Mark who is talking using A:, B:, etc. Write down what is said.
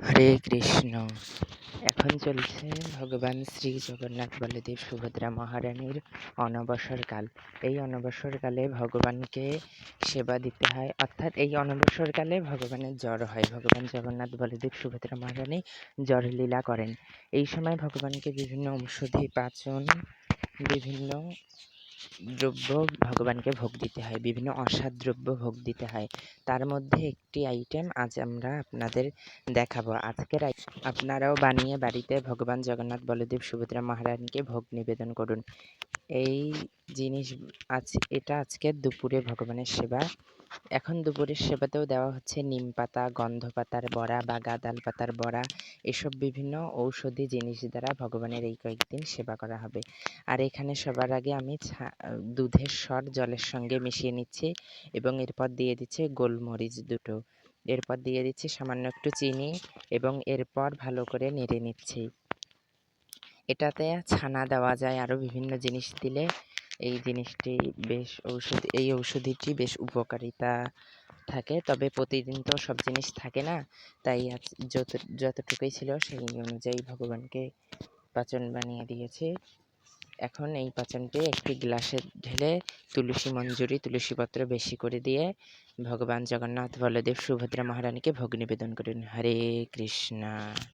A: হরে কৃষ্ণ। এখন চলছে ভগবান শ্রী জগন্নাথ বলদেব সুভদ্রা মহারানীর অনবসরকাল। এই অনবসরকালে ভগবানকে সেবা দিতে হয়, অর্থাৎ এই অনবসরকালে ভগবানের জ্বর হয়। ভগবান জগন্নাথ বলদেব সুভদ্রা মহারানী জ্বর লীলা করেন। এই সময় ভগবানকে বিভিন্ন ঔষধি পাচন, বিভিন্ন দ্রব্য ভগবানকে ভোগ দিতে হয়, বিভিন্ন অসাদ দ্রব্য ভোগ দিতে হয়। তার মধ্যে একটি আইটেম আজ আমরা আপনাদের দেখাবো। আজকের আপনারাও বানিয়ে বাড়িতে ভগবান জগন্নাথ বলদেব সুভদ্রা মহারানীকে ভোগ নিবেদন করুন। এই জিনিস এটা আজকের দুপুরে ভগবানের সেবা। এখন দুপুরের সেবাতেও দেওয়া হচ্ছে নিম পাতা, গন্ধ পাতার বড়া বা গাঁদাল পাতার বড়া, এসব বিভিন্ন ঔষধি জিনিস দ্বারা ভগবানের এই কয়েকদিন সেবা করা হবে। আর এখানে সবার আগে আমি দুধের স্বর জলের সঙ্গে মিশিয়ে নিচ্ছি এবং এরপর দিয়ে দিচ্ছি গোলমরিচ দুটো, এরপর দিয়ে দিচ্ছি সামান্য একটু চিনি এবং এরপর ভালো করে নেড়ে নিচ্ছি। এটাতে ছানা দেওয়া যায়, আরও বিভিন্ন জিনিস দিলে এই জিনিসটি বেশ এই ঔষধিটি বেশ উপকারিতা থাকে। তবে প্রতিদিন তো সব জিনিস থাকে না, তাই যতটুকুই ছিল সেই অনুযায়ী ভগবানকে পাচন বানিয়ে দিয়েছি। এখন এই পাচনটি একটি গ্লাসে ঢেলে তুলসী মঞ্জুরি, তুলসী পত্র বেশি করে দিয়ে ভগবান জগন্নাথ বলদেব সুভদ্রা মহারানীকে ভোগ নিবেদন করুন। হরে কৃষ্ণা।